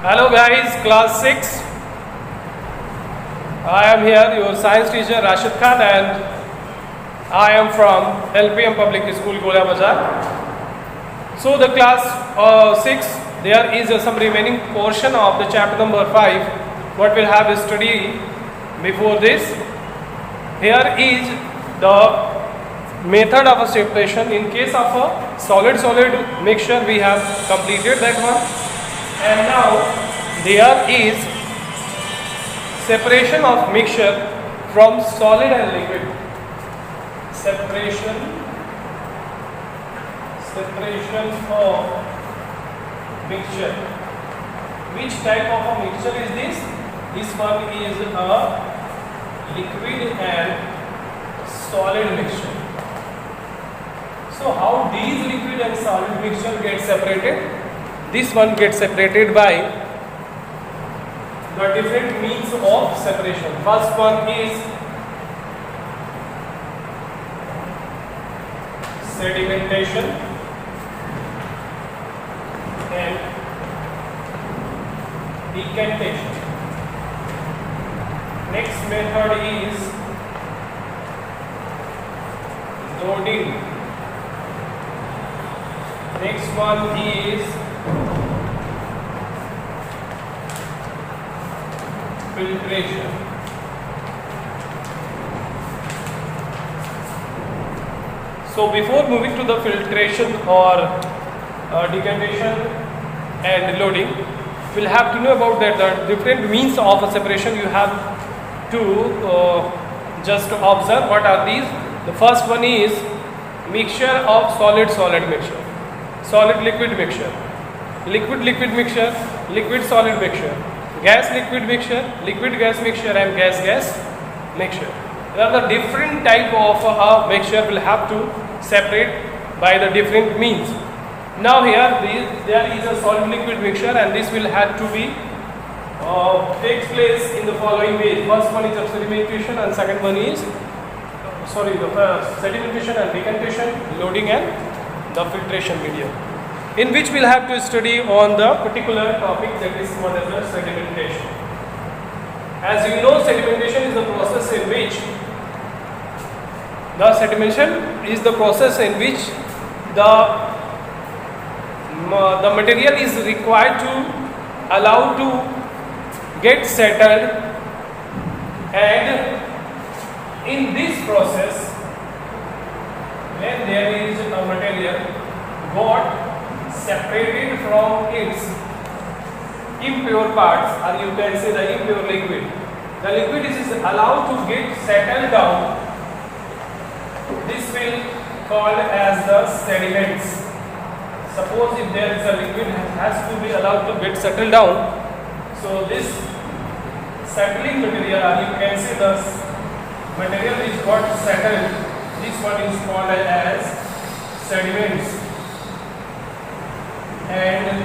Hello guys, class 6. I am here, your science teacher Rashid Khan, and I am from LPM Public School, Gola Bazar. So the class 6, there is some remaining portion of the chapter number 5. What we'll have is study before this. Here is the method of a separation. In case of a solid-solid mixture, we have completed that one. And now there is separation of mixture from solid and liquid. Separation of mixture. Which type of a mixture is this? This one is a liquid and solid mixture. So how these liquid and solid mixture get separated? This one gets separated by the different means of separation. First one is sedimentation and decantation. Next method is loading. Next one is filtration. So before moving to the filtration or decantation and loading, we'll have to know about that the different means of a separation. You have to just observe what are these. The first one is mixture of solid-solid mixture, solid-liquid mixture, liquid-liquid mixture, liquid-solid mixture, gas-liquid mixture, liquid-gas mixture, and gas-gas mixture. There are the different type of a mixture will have to separate by the different means. Now here there is a solid-liquid mixture, and this will have to be takes place in the following ways. First one is sedimentation, and second one is sedimentation and decantation, loading, and the filtration medium, in which we'll have to study on the particular topic that is known as the sedimentation. As you know, sedimentation is the process in which the material is required to allow to get settled, and in this process, when there is a material got separated from its impure parts, or you can say the impure liquid, the liquid is allowed to get settled down. This will called as the sediments. Suppose if there is a liquid has to be allowed to get settled down, so this settling material, or you can say the material is got settled, this one is called as sediments, and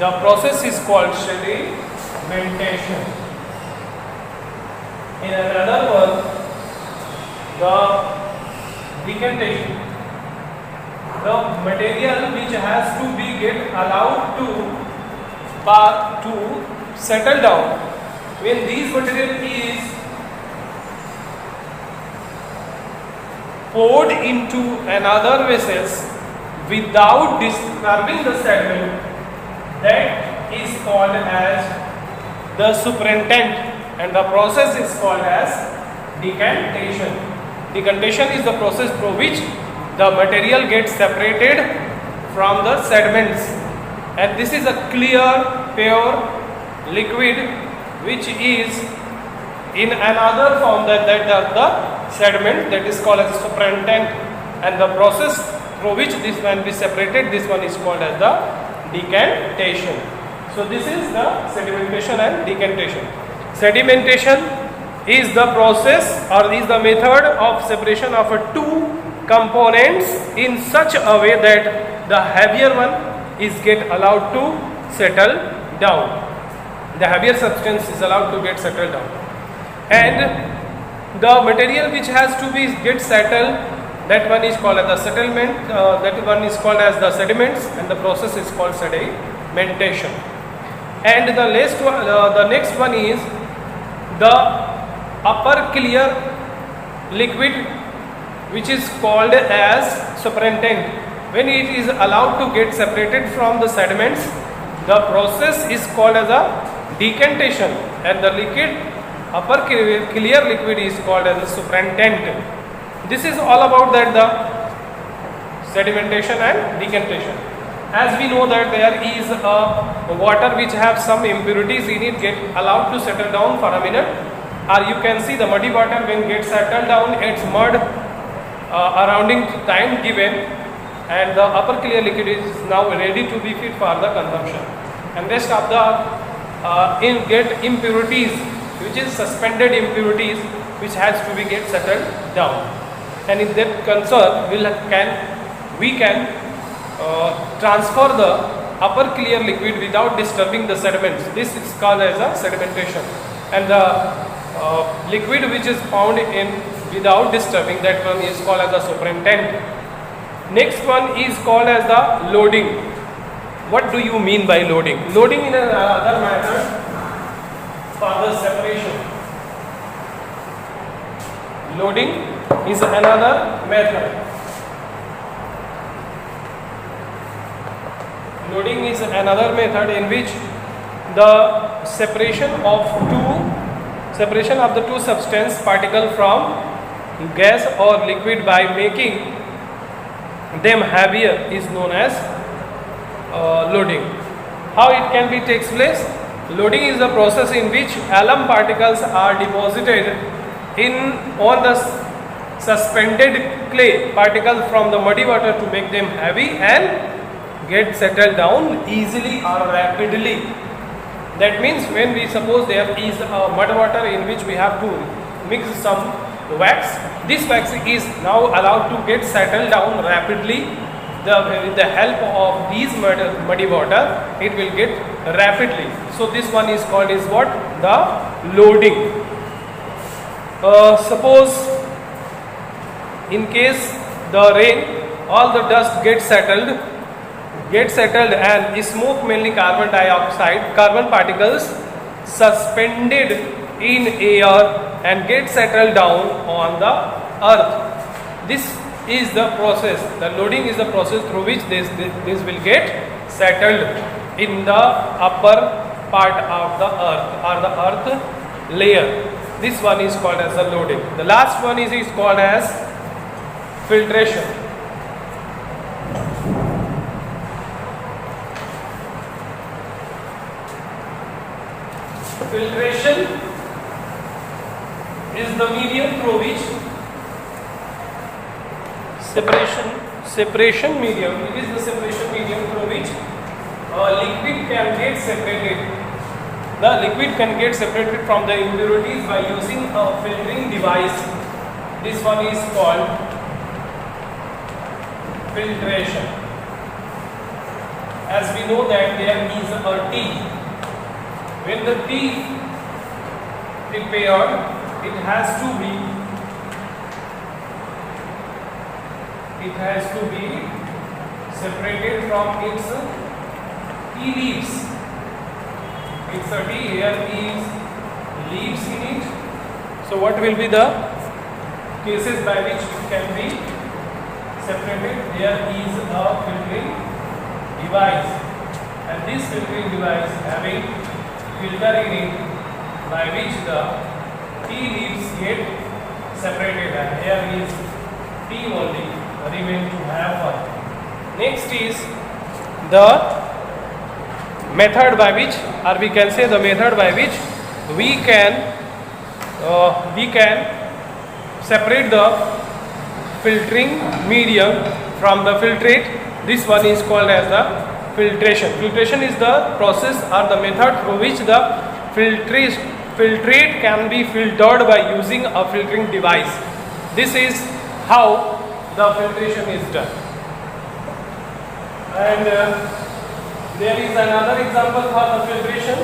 the process is called sedimentation. In another one, the decantation, the material which has to be get allowed to settle down, when this material is poured into another vessels without disturbing the sediment, that is called as the superintent, and the process is called as decantation. Decantation is the process through which the material gets separated from the sediments, and this is a clear, pure liquid which is in another form that the sediment, that is called as superintent, and the process through which this can be separated, this one is called as the decantation. So this is the sedimentation and decantation. Sedimentation is the process or is the method of separation of two components in such a way that the heavier one is get allowed to settle down. The heavier substance is allowed to get settled down, and the material which has to be get settled, that one is called as the settlement, that one is called as the sediments, and the process is called sedimentation. And the next one is the upper clear liquid, which is called as supernatant. When it is allowed to get separated from the sediments, the process is called as a decantation, and the upper clear liquid is called as a supernatant. This is all about that, the sedimentation and decantation. As we know that there is a water which have some impurities in it get allowed to settle down for a minute, or you can see the muddy water when gets settled down, its mud surrounding time given, and the upper clear liquid is now ready to be fit for the consumption, and rest of the get impurities, which is suspended impurities, which has to be get settled down. And in that concern we can transfer the upper clear liquid without disturbing the sediments. This is called as a sedimentation, and the liquid which is found in without disturbing, that one is called as a supernatant. Next one is called as the loading. What do you mean by loading? Loading is another method for the separation. Loading is another method. Loading is another method in which the separation of the two substance particle from gas or liquid by making them heavier is known as loading. How it can be takes place? Loading is the process in which alum particles are deposited on the suspended clay particle from the muddy water to make them heavy and get settled down easily or rapidly. That means when we suppose there is a mud water in which we have to mix some wax, this wax is now allowed to get settled down rapidly. With the help of these muddy water, it will get rapidly. So this one is called is what? The loading. Suppose in case the rain, all the dust gets settled and smoke, mainly carbon dioxide, carbon particles suspended in air and get settled down on the earth. This is the process. The loading is the process through which this will get settled in the upper part of the earth or the earth layer. This one is called as the loading. The last one is called as filtration. Filtration is the medium through which separation medium. It is the separation medium through which liquid can get separated. The liquid can get separated from the impurities by using a filtering device. This one is called filtration. As we know that there is a tea. When the tea prepared, it has to be separated from its tea leaves. It's a tea, here is leaves in it. So what will be the cases by which it can be separated? There is a filtering device, and this filtering device having filter in it by which the tea leaves get separated, and here is tea only remain to have one. Next is the method by which, or we can say the method by which we can separate the filtering medium from the filtrate. This one is called as the filtration. Filtration is the process or the method through which the filtrate can be filtered by using a filtering device. This is how the filtration is done. And there is another example for the filtration.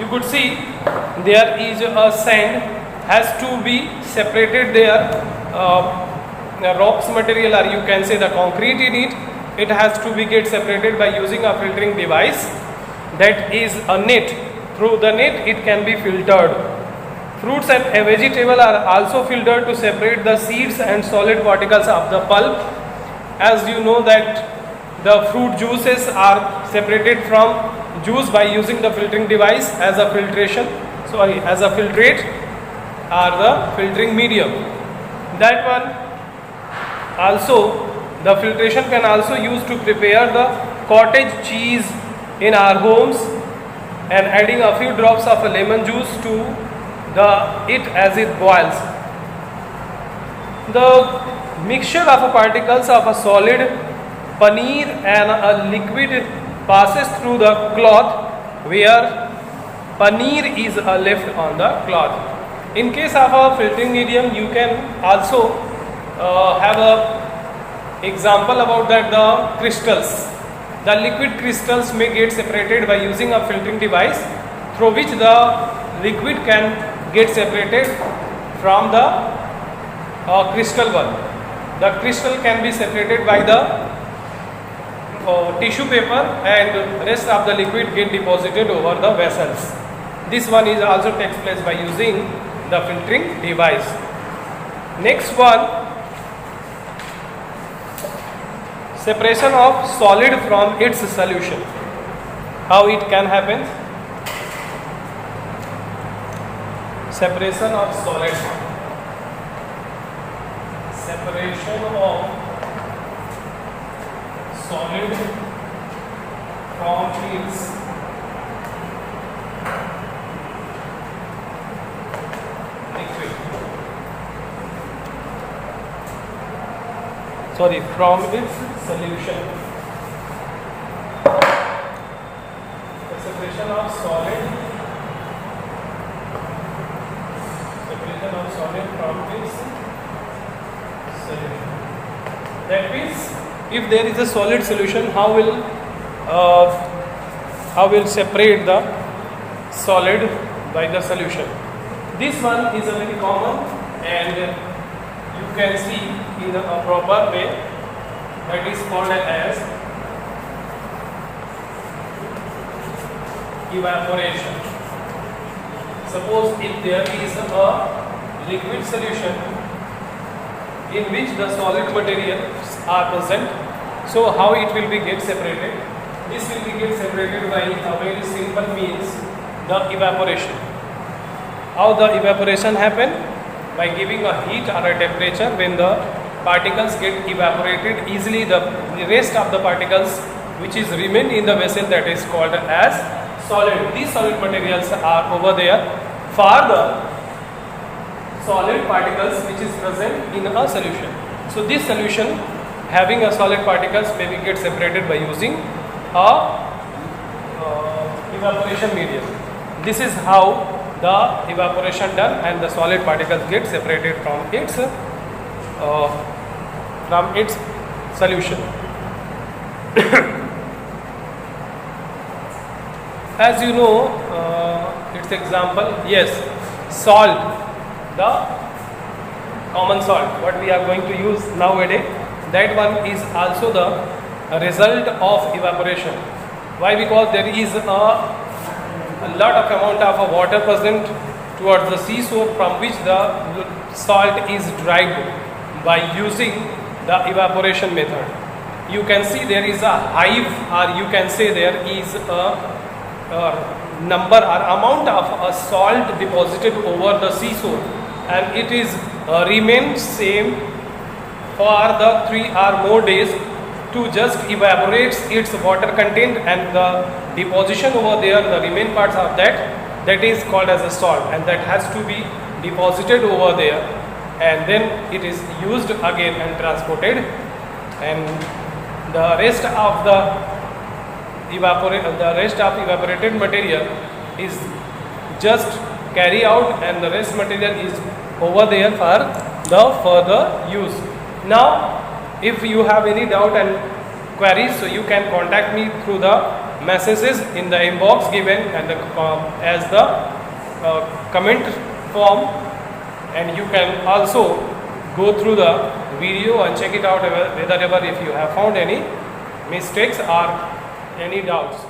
You could see there is a sand has to be separated there, rocks material, or you can say the concrete in it. It has to be get separated by using a filtering device. that is a net. Through the net it can be filtered. Fruits and vegetable are also filtered to separate the seeds and solid particles of the pulp. As you know that the fruit juices are separated from juice by using the filtering device as a as a filtrate or the filtering medium. That one also, the filtration can also use to prepare the cottage cheese in our homes, and adding a few drops of lemon juice to it as it boils. The mixture of particles of a solid paneer and a liquid passes through the cloth, where paneer is left on the cloth. In case of a filtering medium, you can also have a example about that the crystals. The liquid crystals may get separated by using a filtering device through which the liquid can get separated from the crystal one. The crystal can be separated by the tissue paper, and rest of the liquid get deposited over the vessels. This one is also takes place by using the filtering device. Next one, separation of solid from its solution. How it can happen? Separation of solid. Separation of solid from its liquid. From its solution. The separation of solid. Separation of solid from its solution. That means, if there is a solid solution, how will separate the solid by the solution? This one is a very common, and you can see in a proper way, that is called as evaporation. Suppose if there is a liquid solution in which the solid materials are present, so how it will be get separated? This will be get separated by a very simple means, the evaporation. How the evaporation happen? By giving a heat or a temperature. When the particles get evaporated easily, the rest of the particles which is remain in the vessel, that is called as solid. These solid materials are over there for the solid particles which is present in a solution. So this solution having a solid particles may be get separated by using a evaporation medium. This is how the evaporation done, and the solid particles get separated from its solution. As you know, its example, yes, salt, the common salt, what we are going to use nowadays, that one is also the result of evaporation. Why? Because there is a lot of amount of water present towards the seashore, from which the salt is derived by using the evaporation method. You can see there is a hive, or you can say there is a number or amount of salt deposited over the seashore, and it is remain same for the 3 or more days to just evaporates its water content, and the deposition over there, the remain parts of that is called as a salt, and that has to be deposited over there, and then it is used again and transported, and the rest of evaporated material is just carry out, and the rest material is over there for the further use. Now, if you have any doubt and queries, so you can contact me through the messages in the inbox given, and as the comment form, and you can also go through the video and check it out whether if you have found any mistakes or any doubts.